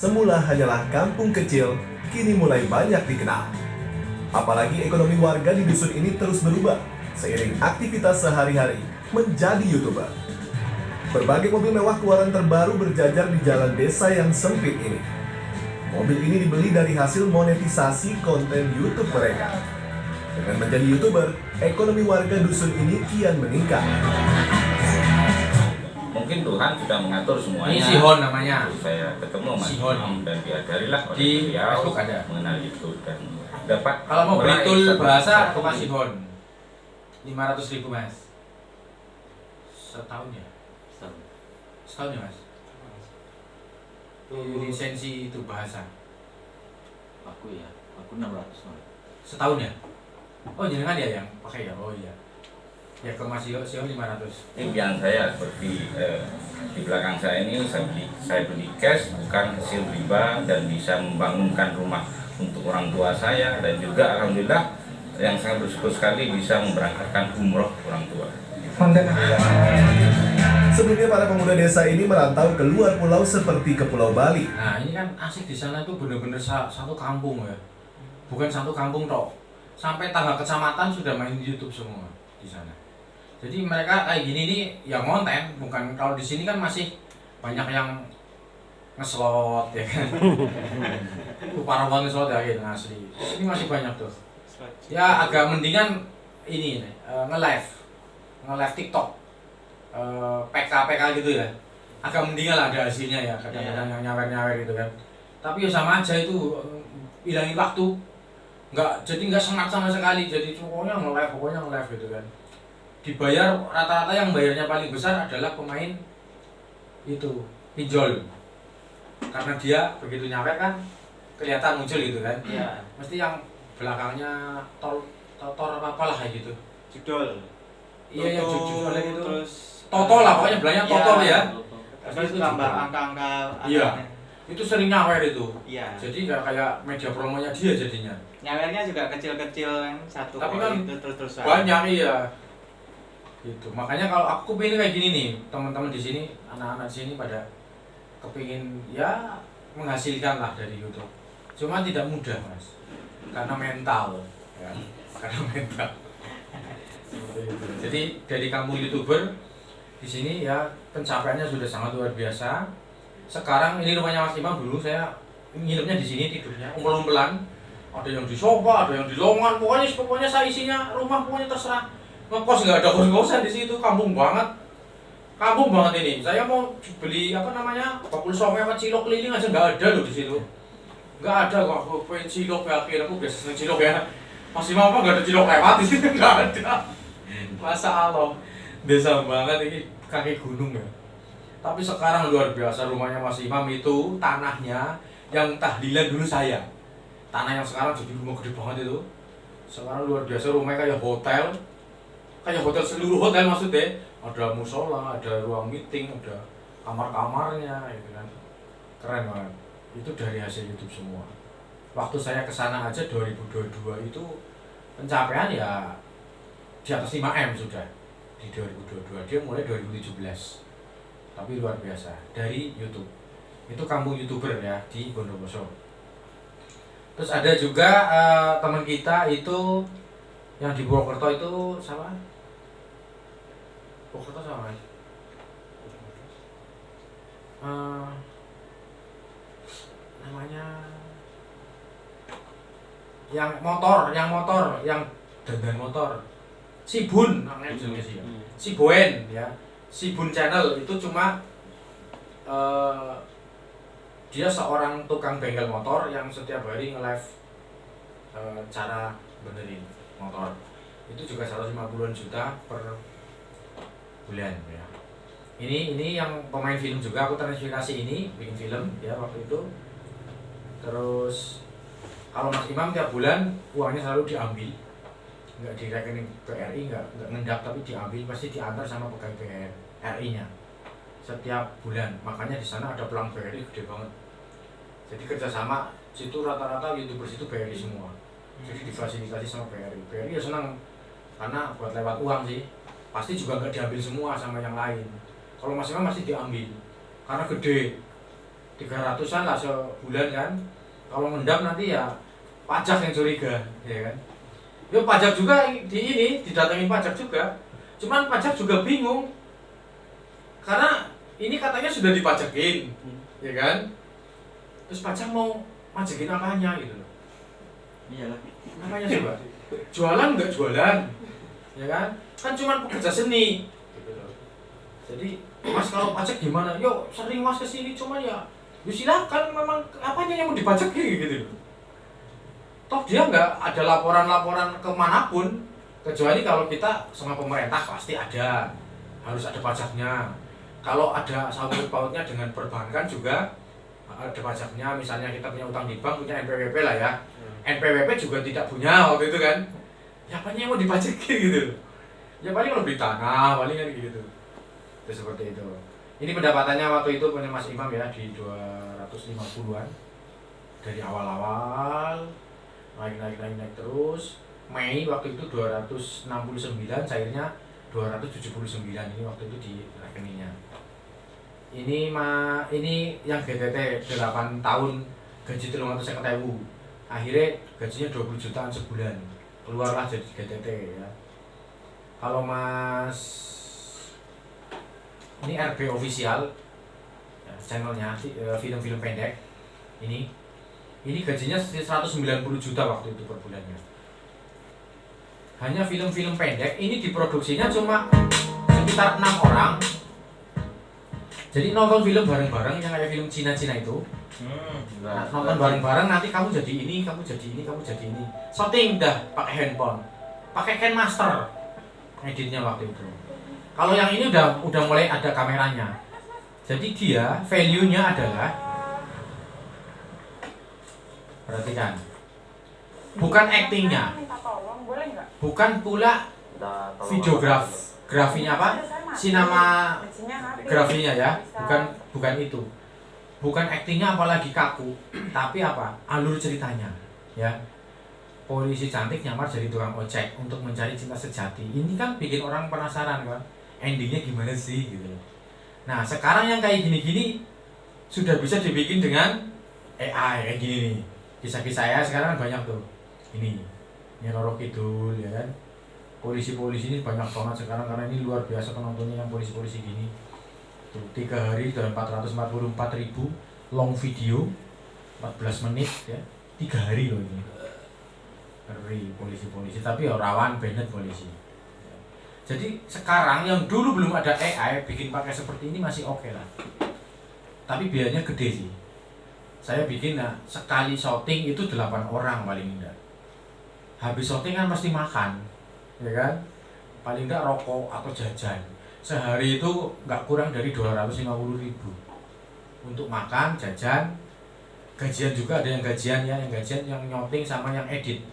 semula hanyalah kampung kecil, kini mulai banyak dikenal. Apalagi ekonomi warga di dusun ini terus berubah seiring aktivitas sehari-hari menjadi YouTuber. Berbagai mobil mewah keluaran terbaru berjajar di jalan desa yang sempit ini. Mobil ini dibeli dari hasil monetisasi konten YouTube mereka. Dengan menjadi YouTuber, ekonomi warga dusun ini kian meningkat. Mungkin Tuhan sudah mengatur semuanya. Ini Sihon namanya. Saya ketemu Mas Sihon. Imam dan diajarilah oleh Di beliau Facebook ada. mengenal itu dan dapat Kalau mau meraih betul satu- bahasa satu- aku kasih Sihon 500.000 mas. Setahun ya? Setahun ya mas? Lisensi itu bahasa. Aku 600 Mas. Setahun ya? Oh jenengan ya yang pakai ya? Oh iya. Ya ke Mas Sihon 500. Impian saya seperti di belakang saya ini saya beli cash bukan hasil riba dan bisa membangunkan rumah untuk orang tua saya dan juga alhamdulillah yang sangat bersyukur sekali bisa memberangkatkan umroh orang tua. Sebelumnya para pemuda desa ini merantau ke luar pulau seperti ke Pulau Bali. Nah ini kan asik di sana tuh bener-bener satu kampung ya. Bukan satu kampung toh. Sampai tangga kecamatan sudah main di YouTube semua di sana. Jadi mereka kayak gini nih yang konten, bukan kalau di sini kan masih banyak yang ngeslot ya kan. Para orang ngeslot ya gitu asli. Ini masih banyak tuh. Ya agak mendingan ini nge-live TikTok, PK gitu ya. Agak mendingan lah ada hasilnya ya. Kadang-kadang yang nyawer-nyawer gitu kan. Tapi ya sama aja itu hilangin waktu. Nggak semangat sama sekali. Jadi pokoknya nge-live gitu kan. Dibayar rata-rata yang bayarnya paling besar adalah pemain itu pinjol karena dia begitu nyawer kan kelihatan muncul gitu kan mesti yang belakangnya totor apa lah kayak gitu Judol. iya yang judulnya gitu Terus toto lah pokoknya belakangnya toto ya Terus tambah angka-angka. Iya. Itu sering nyawer itu Iya. jadi kayak media promonya dia jadinya Nyawernya juga kecil-kecil kan satu tapi kali kan itu terus-terusan. banyak iya gitu makanya kalau aku pengen kayak gini nih teman-teman di sini anak-anak di sini pada kepingin ya menghasilkan lah dari YouTube cuma tidak mudah mas karena mental ya karena mental seperti itu. Jadi dari kampung YouTuber di sini ya pencapaiannya sudah sangat luar biasa sekarang ini rumahnya Mas Imam dulu saya nginepnya di sini tidurnya umpel-umpelan ada yang di sofa ada yang di longan pokoknya saya isinya rumah pokoknya terserah ngekos nggak ada kos-kosan di situ kampung banget ini saya mau beli apa namanya bakul somai apa cilok keliling aja nggak ada loh di situ nggak ada kok aku pengen cilok ya akhirnya aku biasa seneng cilok ya masih mau apa nggak ada cilok lewat di sini nggak ada masa Allah desa banget ini kaki gunung ya tapi sekarang luar biasa rumahnya Mas Imam itu tanahnya yang tahlilan dulu saya tanah yang sekarang jadi rumah gede banget itu sekarang luar biasa rumahnya kayak hotel seluruh hotel maksudnya ada musola, ada ruang meeting, ada kamar-kamarnya gitu kan keren banget itu dari hasil YouTube semua waktu saya kesana aja 2022 itu pencapaian ya di atas 5M sudah di 2022 dia mulai 2017 tapi luar biasa dari YouTube itu kampung YouTuber ya di Bondowoso terus ada juga teman kita itu yang di Purwokerto itu sama Purwokerto sama Mas namanya yang motor yang dandan motor Sibun namanya jenenge sih Siboen ya Sibun channel itu cuma dia seorang tukang bengkel motor yang setiap hari nge-live cara benerin motor itu juga 150-an juta per bulan ya ini yang pemain film juga aku terinspirasi ini bikin film ya waktu itu terus kalau Mas Imam tiap bulan uangnya selalu diambil nggak di rekening BRI nggak ngendap tapi diambil pasti diantar sama pegawai BRI nya setiap bulan makanya di sana ada pelang BRI gede banget jadi kerjasama situ rata-rata YouTuber situ BRI semua jadi difasilitasi sama BRI ya senang karena buat lewat uang sih pasti juga nggak diambil semua sama yang lain kalau Mas Imam masih diambil karena gede 300-an lah sebulan kan. Kalau ngendap nanti ya pajak yang curiga, ya kan. Ya pajak juga didatengin pajak juga. Cuman pajak juga bingung. Karena ini katanya sudah dipajakin, ya kan? Terus pajak mau pajakin apanya gitu loh. Iyalah. Apanya coba? Jualan nggak jualan, ya kan? Kan cuman pekerja seni, gitu loh. Jadi Mas kalau pajak gimana? Yo sering Mas kesini cuman ya silakan, memang apanya yang mau dipajaki gitu loh. Toh dia nggak ada laporan-laporan kemanapun, kecuali kalau kita sama pemerintah pasti harus ada pajaknya. Kalau ada sangkut pautnya dengan perbankan juga ada pajaknya. Misalnya kita punya utang di bank, punya NPWP lah ya. NPWP juga tidak punya waktu itu kan. Ya apanya yang mau dipajaki gitu. Ya paling kalau beli tanah, paling kan gitu. Itu seperti itu. Ini pendapatannya waktu itu punya Mas Imam ya di 250-an. Dari awal-awal naik terus. Mei waktu itu 269, cairnya 279 ini waktu itu di rekeningnya. Ini yang GTT 8 tahun gaji 350.000. Akhirnya gajinya 20 jutaan sebulan. Keluarlah jadi GTT ya. Kalau Mas ini RB official ya, channelnya film-film pendek. Ini gajinya 190 juta waktu itu per bulannya. Hanya film-film pendek, ini diproduksinya cuma sekitar 6 orang. Jadi nonton film bareng-bareng yang kayak film Cina-Cina itu. Nah, nonton bareng-bareng nanti kamu jadi ini, kamu jadi ini, kamu jadi ini. Shooting dah pakai handphone. Pakai KineMaster editnya waktu itu. Kalau yang ini udah mulai ada kameranya. Jadi dia value-nya adalah, perhatikan, bukan actingnya, bukan pula videografinya apa, sinemagrafinya ya, bukan itu, bukan actingnya apalagi kaku, tapi apa, alur ceritanya, ya. Polisi cantik nyamar jadi tukang ojek untuk mencari cinta sejati. Ini kan bikin orang penasaran kan, endingnya gimana sih gitu. Nah sekarang yang kayak gini-gini sudah bisa dibikin dengan AI kayak gini nih. Kisah-kisah saya sekarang banyak tuh. Ini Roro Kidul ya kan. Polisi-polisi ini banyak banget sekarang karena ini luar biasa penontonnya yang polisi-polisi gini. Tuh 3 hari dan 444.000 long video 14 menit ya. 3 hari loh ini. Ngeri polisi-polisi tapi ya rawan banned polisi. Jadi sekarang yang dulu belum ada AI bikin pakai seperti ini masih oke lah. Tapi biayanya gede sih. Saya bikin sekali syuting itu 8 orang paling enggak. Habis syuting kan mesti makan, ya kan? Paling enggak rokok atau jajan. Sehari itu enggak kurang dari 250.000 untuk makan, jajan, gajian juga ada yang gajian ya, yang nyuting sama yang edit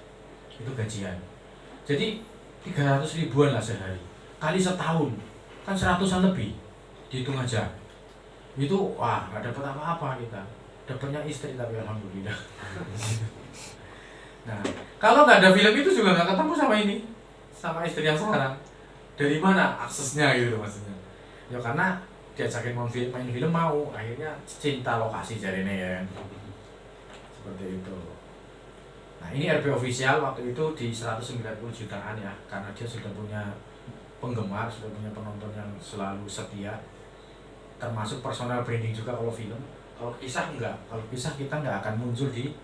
itu gajian. Jadi 300 ribuan lah sehari. Kali setahun kan 100-an lebih, dihitung aja. Itu wah nggak dapat apa-apa kita. Dapatnya istri tapi alhamdulillah. Nah kalau nggak ada film itu juga nggak ketemu sama istri yang sekarang. Dari mana aksesnya gitu maksudnya? Ya karena diajakin main film mau, akhirnya cinta lokasi jadinya ya. Seperti itu. Nah ini RB official waktu itu di 190 jutaan ya, karena dia sudah punya penggemar, sudah punya penonton yang selalu setia, termasuk personal branding juga kalau film. Kalau kisah enggak, kalau kisah kita nggak akan muncul di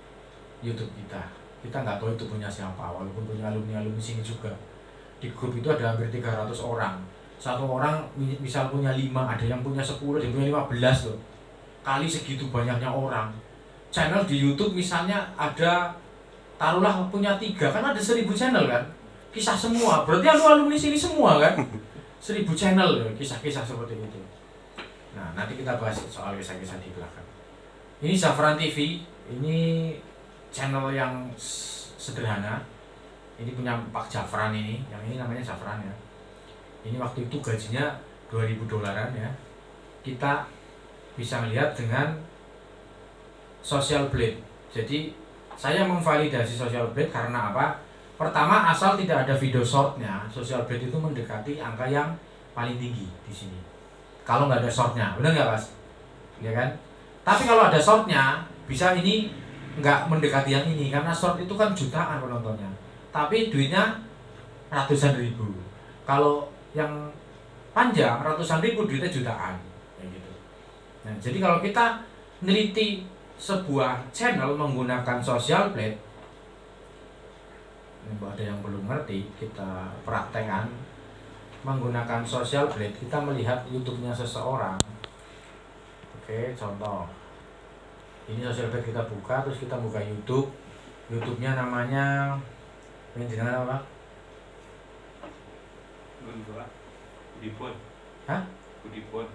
YouTube kita nggak tahu itu punya siapa, walaupun punya alumni sini juga. Di grup itu ada hampir 300 orang, satu orang misal punya 5, ada yang punya 10, ada yang punya 15 loh, kali segitu banyaknya orang. Channel di YouTube misalnya ada, taruhlah punya 3, kan ada 1000 channel kan, kisah semua, berarti alumni sini semua kan, 1000 channel loh, kisah-kisah seperti itu. Nah nanti kita bahas soal kisah-kisah di belakang. Ini Zafran TV, ini channel yang sederhana. Ini punya Pak Zafran ini, yang ini namanya Zafran ya. Ini waktu itu gajinya $2.000 ya. Kita bisa melihat dengan Social Blade. Jadi saya memvalidasi Social Blade karena apa? Pertama asal tidak ada video shortnya, Social Blade itu mendekati angka yang paling tinggi di sini. Kalau nggak ada shortnya, benar nggak Mas? Ya kan? Tapi kalau ada shortnya, bisa ini nggak mendekati yang ini, karena short itu kan jutaan penontonnya. Tapi duitnya ratusan ribu. Kalau yang panjang ratusan ribu, duitnya jutaan. Kayak gitu. Nah, jadi kalau kita neliti sebuah channel menggunakan social blade, ini ada yang belum ngerti, kita praktekkan menggunakan social blade, kita melihat YouTube-nya seseorang. Oke, contoh ini social blade kita buka, terus kita buka YouTube. YouTube-nya namanya yang jenengan apa? Budipon. Hah? Budipon.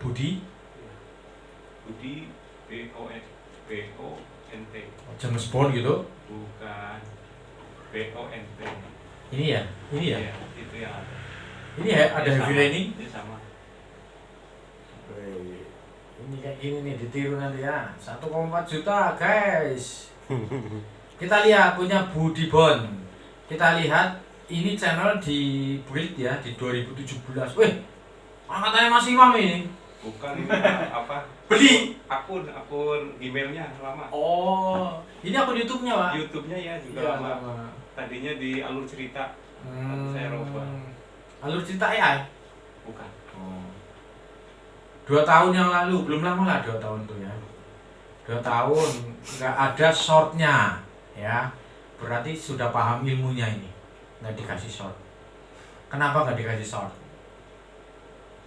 Budi? Budi BONT. James Bond gitu? Bukan. BONT. Ini ya? Ini ya? Iya, itu yang ada. Ini ya? Ada Ini heavy sama. lining? Ini sama. Ini kayak gini nih, ditiru nanti ya. 1,4 juta guys. Kita lihat punya Budi Bon. Kita lihat ini channel di build ya di 2017. Wih, angkatannya masih Imam ini. Bukan ini apa? Beli. Akun emailnya lama. Oh, ini akun YouTube-nya, Pak. YouTube-nya ya juga Iya, lama. lama. Tadinya di alur cerita. Saya rubah. Alur cerita AI. Bukan. Oh. 2 tahun yang lalu, belum lama lah 2 tahun tuh ya. 2 tahun nggak ada shortnya ya, berarti sudah paham ilmunya ini. Nggak dikasih short. Kenapa nggak dikasih short?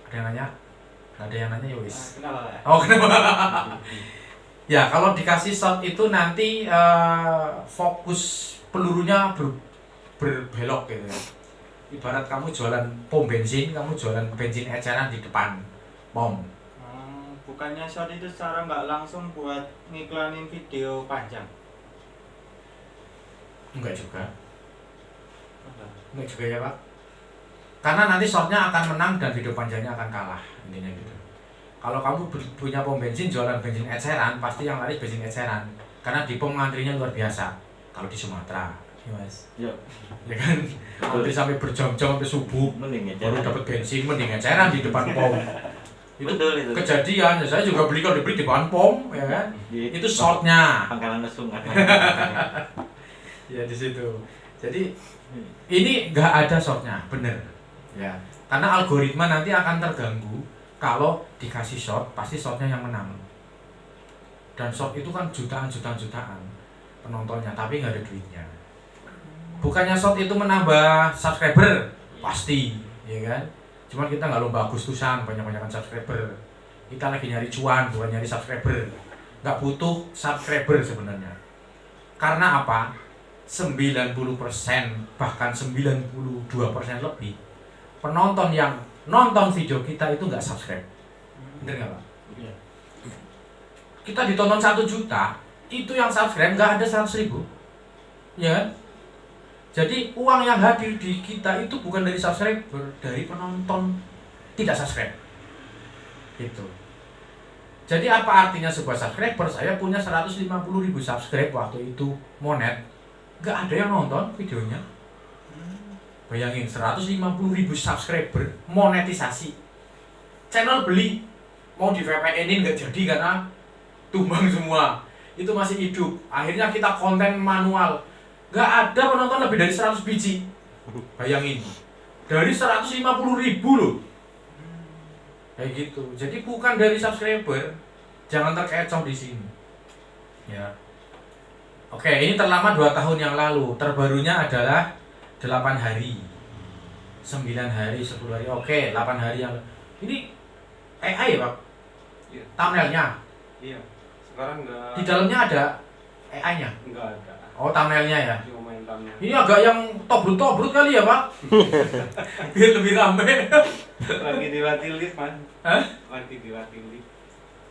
Ada yang nanya? Nggak ada yang nanya ya wis. Kenapa ya? Oh kenapa? Ya kalau dikasih short itu nanti fokus pelurunya berbelok gitu ya. Ibarat kamu jualan pom bensin, kamu jualan bensin eceran di depan pom. Bukannya short itu secara nggak langsung buat ngiklanin video panjang? Enggak juga. Enggak juga ya Pak. Karena nanti shortnya akan menang dan video panjangnya akan kalah, intinya gitu. Kalau kamu punya pom bensin, jualan bensin eceran, pasti yang laris bensin eceran. Karena di pom ngantrinya luar biasa. Kalau di Sumatera, ya Mas. Iya. Ya kan, antri sampai berjam-jam sampai subuh, Mending baru dapat bensin, mending eceran di depan pom. Itu betul itu. kejadian, ya saya juga beli kalau dibeli di depan pom, ya kan. Itu shortnya. Pangkalan lesung kan. Ya di situ. Jadi ini nggak ada shortnya, bener. Ya, karena algoritma nanti akan terganggu kalau dikasih short, pasti shortnya yang menang. Dan short itu kan jutaan penontonnya, tapi nggak ada duitnya. Bukannya short itu menambah subscriber, pasti, ya kan? Cuman kita nggak lomba Agustusan banyak-banyakan subscriber. Kita lagi nyari cuan, bukan nyari subscriber. Nggak butuh subscriber sebenarnya. Karena apa? 90% bahkan 92% lebih penonton yang nonton video kita itu nggak subscribe. Bener nggak Pak? Iya. Kita ditonton 1 juta, itu yang subscribe nggak ada 100.000, ya kan? Jadi uang yang hadir di kita itu bukan dari subscriber, dari penonton tidak subscribe. Gitu. Jadi apa artinya sebuah subscriber? Saya punya 150.000 subscribe waktu itu monet, nggak ada yang nonton videonya. Bayangin 150.000 subscriber monetisasi, channel beli, mau di VPN-in nggak jadi karena tumbang semua. Itu masih hidup. Akhirnya kita konten manual, nggak ada penonton lebih dari 100 biji. Bayangin, dari 150.000 loh. Kayak gitu. Jadi bukan dari subscriber, jangan terkecoh di sini. Ya. Oke, ini terlama 2 tahun yang lalu. Terbarunya adalah 8 hari, 9 hari, 10 hari. Oke, 8 hari yang ini AI ya Pak? Iya. Thumbnailnya? Iya. Sekarang enggak. Di dalamnya ada AI-nya? Enggak ada. Oh, thumbnailnya ya? Cuma main thumbnail. Ini agak yang tobrut-tobrut kali ya Pak? Biar lebih rame. Lagi dilatih lift man. Hah? Lagi dilatih lift.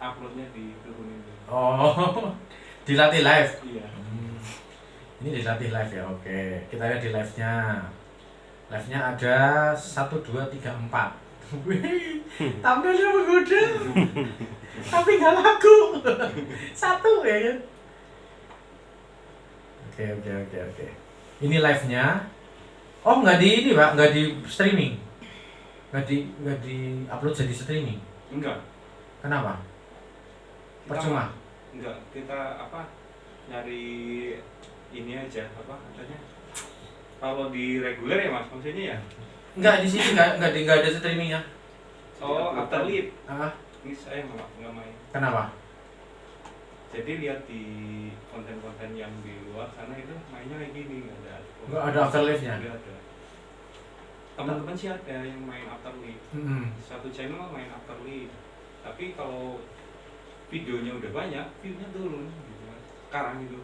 Uploadnya diturunin. Oh, dilatih live? Iya. Ini dilatih live ya, oke. Kita lihat di live-nya. Live-nya ada 1, 2, 3, 4. Wih, thumbnailnya menggoda. Tapi nggak laku. 1 ya kan? Oke. Ini live-nya. Oh, nggak di ini Pak, nggak di streaming. Nggak di upload jadi streaming. Enggak. Kenapa? Percuma. Enggak, kita nyari ini aja katanya. Kalau di reguler ya Mas, maksudnya ya? Enggak, di sini enggak ada streamingnya. Oh, Afterlife. Ah, Ini saya nggak main. kenapa? Jadi lihat di konten-konten yang di luar sana itu mainnya kayak gini, Enggak ada afterlife-nya. Nggak ada. Teman-teman sih ada yang main Afterlife. Satu channel main Afterlife. Tapi kalau videonya udah banyak, view-nya turun gitu Mas. Sekarang itu.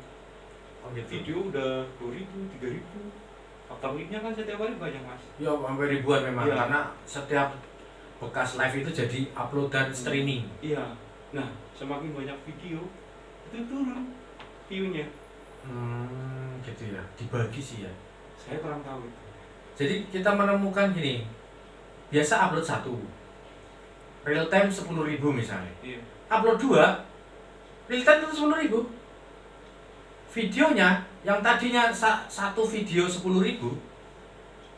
Oh gitu. Video udah 2.000, 3.000. Afterlife-nya kan setiap hari banyak Mas. Ya sampai ribuan memang Iya. karena setiap bekas live itu jadi upload dan streaming. Iya. Nah, semakin banyak video itu turun view-nya. Gitu ya. Dibagi sih ya. Saya kurang tahu itu. Jadi kita menemukan gini. Biasa upload 1. Real time 10.000 misalnya. Iya. Upload 2. Real time itu 10.000. Videonya yang tadinya satu video 10.000,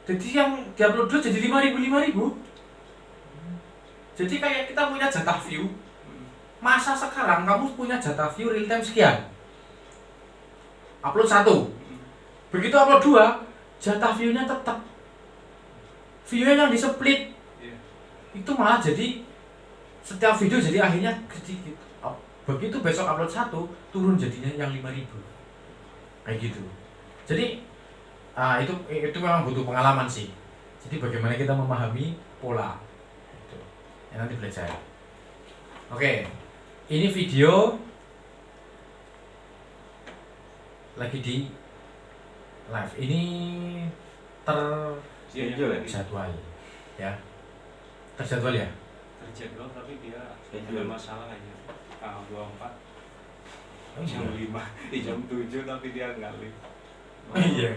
jadi yang diupload 2 jadi 5.000. Jadi kayak kita punya jatah view. Masa sekarang kamu punya jatah view real time sekian. Upload 1. Begitu upload 2, jatah view-nya tetap. View-nya yang di-split. Iya. Itu malah jadi setiap video jadi akhirnya sedikit. Begitu besok upload 1, turun jadinya yang 5.000. Kayak gitu. Jadi itu memang butuh pengalaman sih. Jadi bagaimana kita memahami pola itu. Ya, nanti belajar. Oke. Ini video lagi di live. Ini terjadwal ya. Terjadwal ya? Terjadwal tapi dia Schedule. ada masalah aja. Tanggal 24 Oh, jam iya. 5 di jam 7 tapi dia nggak live. Iya.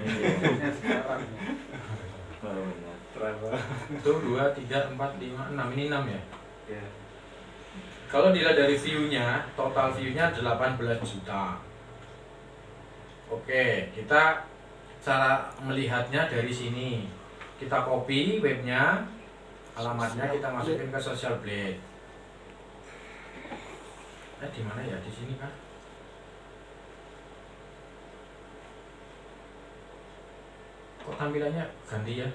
Oh, benar. Travel. Itu 2, 3, 4, 5, 6. Ini 6 ya? Ya. Kalau dilihat dari view-nya, total view-nya 18 juta. Oke, kita cara melihatnya dari sini. Kita copy webnya, alamatnya kita masukin ke Social Blade. Di mana ya? Di sini kan? Kok tampilannya ganti ya?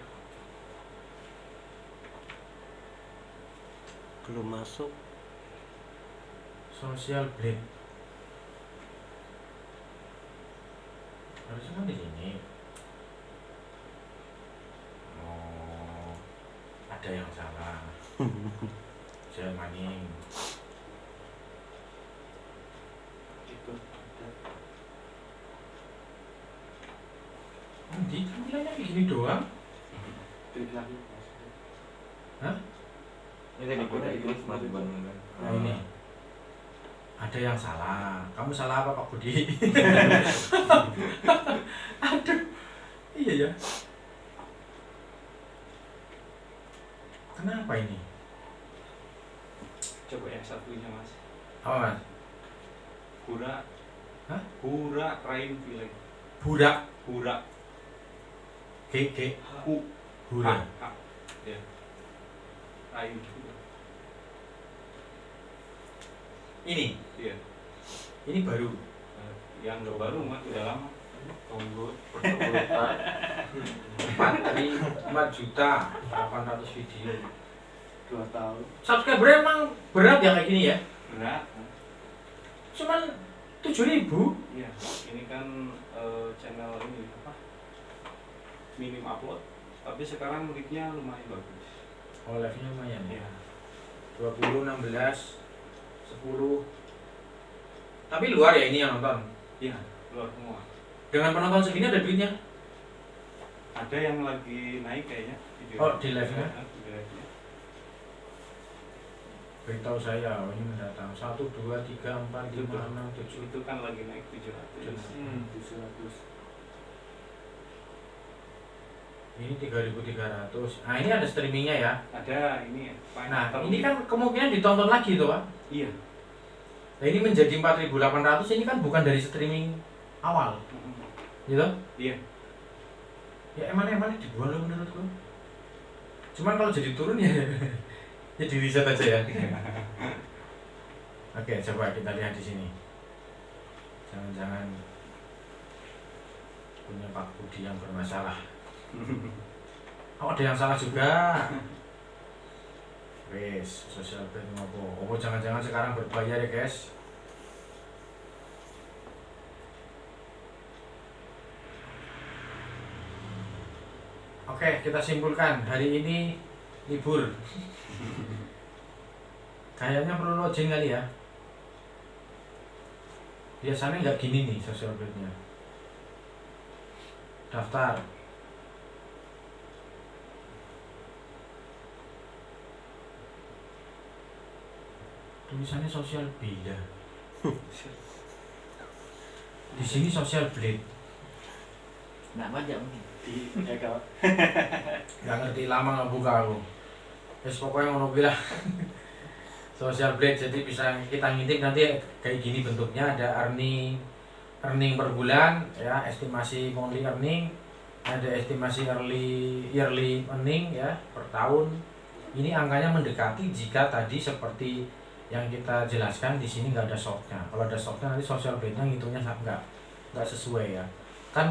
Belum masuk. Social Blade. Harusnya kan di sini. Oh, ada yang salah. Jangan maning. Itu. Di tampilannya kayak gini doang. Klik lagi. Hah? Ini tadi gue dari tulis Mas Ban. Nah ini. Ada yang salah. Kamu salah apa Pak Budi? Aduh. Iya ya. Kenapa ini? Coba yang satunya Mas. Apa Mas? Hura. Hah? Hura Rain Village. Burak. Hura. G. Hu. Burak. H. Ya. Rain. Ini. Iya. Ini baru. Yang nggak baru Mas, udah lama. Tunggu. 4 juta 800 video. 2 tahun. Subscriber emang berat ya kayak gini ya? Berat. Cuman 7.000. Iya. Ini kan channel ini minim upload. Tapi sekarang muridnya lumayan bagus. Oh, live-nya lumayan ya. Iya. 20, 16, 10. Tapi luar ya ini yang nonton. Iya, luar semua. Dengan penonton segini ada duitnya? Ada yang lagi naik kayaknya video. Oh, di live-nya? Di live-nya. Beritahu saya, oh, ini mendatang 1, 2, 3, 4, 5, 6, 7. Itu kan lagi naik 700. 700. Ini 3.300. Nah, ini ada streamingnya ya. Ada ini. Nah, ini kan kemungkinan ditonton lagi tuh, Pak. Iya. Nah, ini menjadi 4.800, ini kan bukan dari streaming awal, gitu? Iya. Ya emang dibuang loh menurutku. Cuman kalau jadi turun ya ya di reset aja ya. Oke, coba kita lihat di sini. Jangan-jangan punya Pak Budi yang bermasalah. Oh, ada yang salah juga. Wes, sosial media apa? Oh, jangan-jangan sekarang berbayar ya, guys. Oke, kita simpulkan hari ini libur. Kayaknya perlu login kali ya. Biasanya nggak gini nih sosial media. Daftar. Tulisannya sosial media. Di sini sosial blade. Nggak baca mungkin. Ya kau. Nggak ngerti lama nggak buka aku. Terus pokoknya mau bilang social blade, jadi bisa kita ngintip nanti kayak gini bentuknya, ada earning per bulan ya, estimasi monthly earning, ada estimasi yearly earning ya per tahun. Ini angkanya mendekati jika tadi seperti yang kita jelaskan di sini nggak ada shocknya. Kalau ada shocknya nanti social blade-nya ngitungnya nggak sesuai ya. Kan